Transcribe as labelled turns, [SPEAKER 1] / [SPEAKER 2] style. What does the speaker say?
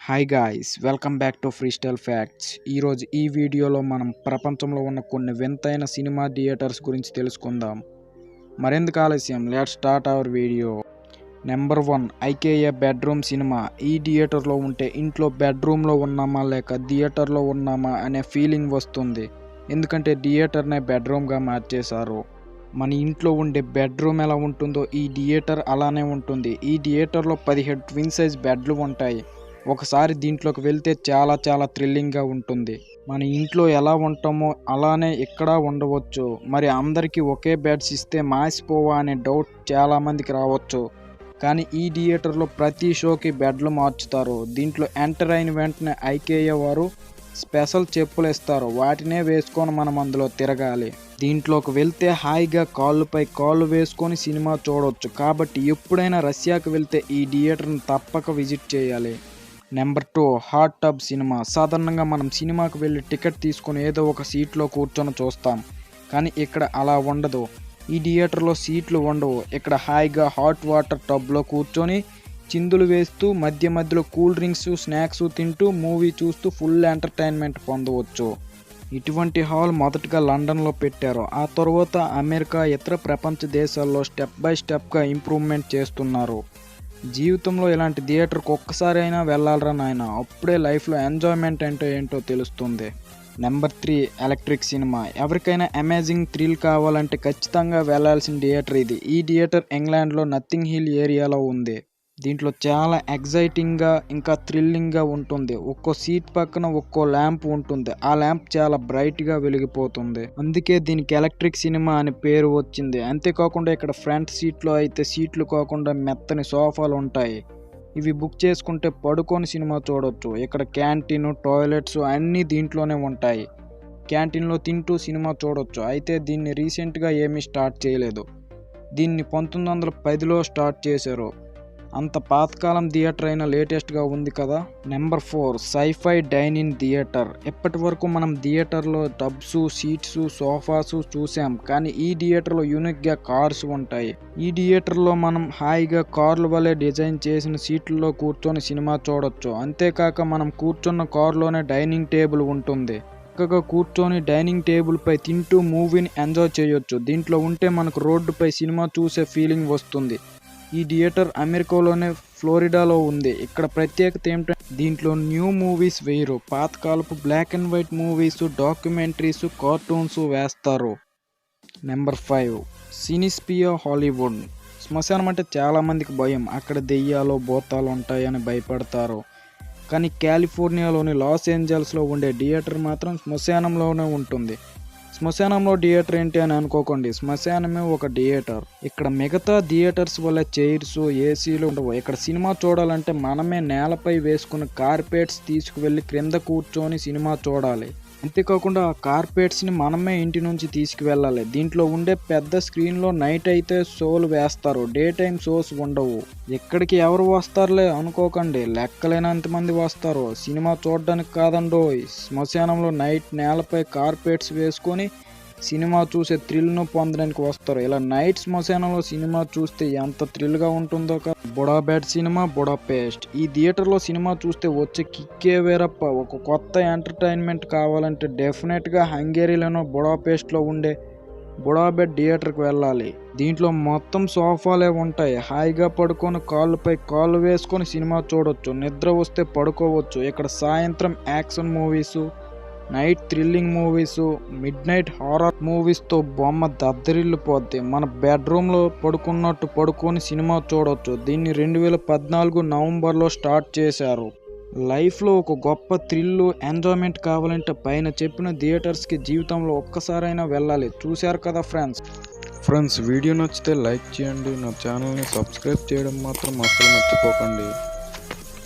[SPEAKER 1] Hi guys, welcome back to freestyle facts. ఈరోజు ఈ వీడియోలో మనం ప్రపంచంలో ఉన్న కొన్ని వింతైన సినిమా థియేటర్స్ గురించి తెలుసుకుందాం. మరెందుకు ఆలస్యం, let's start our video. Number 1, IKEA bedroom cinema. ఈ థియేటర్లో ఉంటే ఇంట్లో బెడ్రూమ్లో ఉన్నామా లేక థియేటర్లో ఉన్నామా అనే ఫీలింగ్ వస్తుంది. ఎందుకంటే థియేటర్నే బెడ్రూమ్గా మార్చేశారు. మన ఇంట్లో ఉండే బెడ్రూమ్ ఎలా ఉంటుందో ఈ థియేటర్ అలానే ఉంటుంది. ఈ థియేటర్లో 17 ట్విన్ సైజ్ బెడ్లు ఉంటాయి. ఒకసారి దీంట్లోకి వెళ్తే చాలా థ్రిల్లింగ్గా ఉంటుంది. మన ఇంట్లో ఎలా ఉంటామో అలానే ఇక్కడ ఉండవచ్చు. మరి అందరికీ ఒకే బెడ్స్ ఇస్తే మాసిపోవా అనే డౌట్ చాలామందికి రావచ్చు. కానీ ఈ థియేటర్లో ప్రతి షోకి బెడ్లు మార్చుతారు. దీంట్లో ఎంటర్ అయిన వెంటనే ఐకేయా వారు స్పెషల్ చెప్పులు ఇస్తారు. వాటినే వేసుకొని మనం అందులో తిరగాలి. దీంట్లోకి వెళ్తే హాయిగా కాళ్ళపై కాళ్ళు వేసుకొని సినిమా చూడవచ్చు. కాబట్టి ఎప్పుడైనా రష్యాకి వెళ్తే ఈ థియేటర్ని తప్పక విజిట్ చేయాలి. Number 2, hot tub cinema. సాధారణంగా మనం సినిమాకి వెళ్ళి టికెట్ తీసుకొని ఏదో ఒక సీట్లో కూర్చొని చూస్తాం. కానీ ఇక్కడ అలా ఉండదు. ఈ థియేటర్లో సీట్లు ఉండవు. ఇక్కడ హాయిగా హాట్ వాటర్ టబ్లో కూర్చొని చిందులు వేస్తూ మధ్యలో కూల్ డ్రింక్స్ స్నాక్స్ తింటూ మూవీ చూస్తూ ఫుల్ ఎంటర్టైన్మెంట్ పొందవచ్చు. ఇటువంటి హాల్ మొదటగా లండన్లో పెట్టారు. ఆ తర్వాత అమెరికా, ఇతర ప్రపంచ దేశాల్లో స్టెప్ బై స్టెప్గా ఇంప్రూవ్మెంట్ చేస్తున్నారు. జీవితంలో ఇలాంటి థియేటర్కి ఒక్కసారి అయినా వెళ్ళాలరా నాయన, అప్పుడే లైఫ్లో ఎంజాయ్మెంట్ అంటే ఏంటో తెలుస్తుంది. Number 3, electric cinema. ఎవరికైనా అమేజింగ్ థ్రిల్ కావాలంటే ఖచ్చితంగా వెళ్ళాల్సిన థియేటర్ ఇది. ఈ థియేటర్ ఇంగ్లాండ్లో నథింగ్ హిల్ ఏరియాలో ఉంది. దీంట్లో చాలా ఎగ్జైటింగ్గా ఇంకా థ్రిల్లింగ్గా ఉంటుంది. ఒక్కో సీట్ పక్కన ఒక్కో ల్యాంప్ ఉంటుంది. ఆ ల్యాంప్ చాలా బ్రైట్గా వెలిగిపోతుంది. అందుకే దీనికి ఎలక్ట్రిక్ సినిమా అని పేరు వచ్చింది. అంతేకాకుండా ఇక్కడ ఫ్రంట్ సీట్లో అయితే సీట్లు కాకుండా మెత్తని సోఫాలు ఉంటాయి. ఇవి బుక్ చేసుకుంటే పడుకొని సినిమా చూడవచ్చు. ఇక్కడ క్యాంటీన్, టాయిలెట్స్ అన్నీ దీంట్లోనే ఉంటాయి. క్యాంటీన్లో తింటూ సినిమా చూడవచ్చు. అయితే దీన్ని రీసెంట్గా ఏమీ స్టార్ట్ చేయలేదు. దీన్ని 1910లో స్టార్ట్ చేశారు. అంత పాతకాలం థియేటర్ అయినా లేటెస్ట్గా ఉంది కదా. Number 4, Sci-fi-dine-in theatre. ఇప్పటి వరకు మనం థియేటర్లో టబ్స్, సీట్స్, సోఫాస్ చూసాం. కానీ ఈ థియేటర్లో యూనిక్గా కార్స్ ఉంటాయి. ఈ థియేటర్లో మనం హాయిగా కార్ల వలె డిజైన్ చేసిన సీట్లలో కూర్చొని సినిమా చూడొచ్చు. అంతేకాక మనం కూర్చున్న కారులోనే డైనింగ్ టేబుల్ ఉంటుంది. చక్కగా కూర్చొని డైనింగ్ టేబుల్ పై తింటూ మూవీని ఎంజాయ్ చేయొచ్చు. దీంట్లో ఉంటే మనకు రోడ్డుపై సినిమా చూసే ఫీలింగ్ వస్తుంది. ఈ థియేటర్ అమెరికాలోనే ఫ్లోరిడాలో ఉంది. ఇక్కడ ప్రత్యేకత ఏమిటంటే దీంట్లో న్యూ మూవీస్ వేయరు. పాతకాలపు black and white movies, documentaries, cartoons వేస్తారు. Number 5, Cinespia Hollywood. శ్మశానం అంటే చాలామందికి భయం. అక్కడ దెయ్యాలు, భూతాలు ఉంటాయని భయపడతారు. కానీ కాలిఫోర్నియాలోని లాస్ ఏంజల్స్లో ఉండే థియేటర్ మాత్రం శ్మశానంలోనే ఉంటుంది. శ్మశానంలో థియేటర్ ఏంటి అని అనుకోకండి, శ్మశానమే ఒక థియేటర్. ఇక్కడ మిగతా థియేటర్స్ వల్ల చైర్స్, ఏసీలు ఉండవు. ఇక్కడ సినిమా చూడాలంటే మనమే నేలపై వేసుకున్న కార్పెట్స్ తీసుకువెళ్ళి క్రింద కూర్చొని సినిమా చూడాలి. అంతేకాకుండా ఆ కార్పెట్స్ని మనమే ఇంటి నుంచి తీసుకువెళ్ళాలి. దీంట్లో ఉండే పెద్ద స్క్రీన్లో నైట్ అయితే షోలు వేస్తారు. డే టైం షోస్ ఉండవు. ఎక్కడికి ఎవరు వస్తారులే అనుకోకండి, లెక్కలేనంతమంది వస్తారు. సినిమా చూడడానికి కాదండో, శ్మశానంలో నైట్ నేలపై కార్పెట్స్ వేసుకొని సినిమా చూసే థ్రిల్ను పొందడానికి వస్తారు. ఇలా నైట్ శ్మశానంలో సినిమా చూస్తే ఎంత థ్రిల్గా ఉంటుందో. బుడాబెడ్ సినిమా, బుడాపెస్ట్. ఈ థియేటర్లో సినిమా చూస్తే వచ్చే కిక్కే వేరప్ప. ఒక కొత్త ఎంటర్టైన్మెంట్ కావాలంటే డెఫినెట్గా హంగేరీలోనో బుడాపెస్ట్లో ఉండే బుడాబెడ్ థియేటర్కి వెళ్ళాలి. దీంట్లో మొత్తం సోఫాలే ఉంటాయి. హాయిగా పడుకొని కాళ్ళపై కాళ్ళు వేసుకొని సినిమా చూడొచ్చు. నిద్ర వస్తే పడుకోవచ్చు. ఇక్కడ సాయంత్రం action movies, night thrilling movies, midnight horror మూవీస్తో బొమ్మ దద్దరిల్లిపోద్ది. మన బెడ్రూమ్లో పడుకున్నట్టు పడుకొని సినిమా చూడవచ్చు. దీన్ని 2014 నవంబర్లో స్టార్ట్ చేశారు. లైఫ్లో ఒక గొప్ప థ్రిల్, ఎంజాయ్మెంట్ కావాలంటే పైన చెప్పిన థియేటర్స్కి జీవితంలో ఒక్కసారైనా వెళ్ళాలి. చూశారు కదా ఫ్రెండ్స్, వీడియో నచ్చితే లైక్ చేయండి. నా ఛానల్ని సబ్స్క్రైబ్ చేయడం మాత్రం అస్సలు మర్చిపోకండి.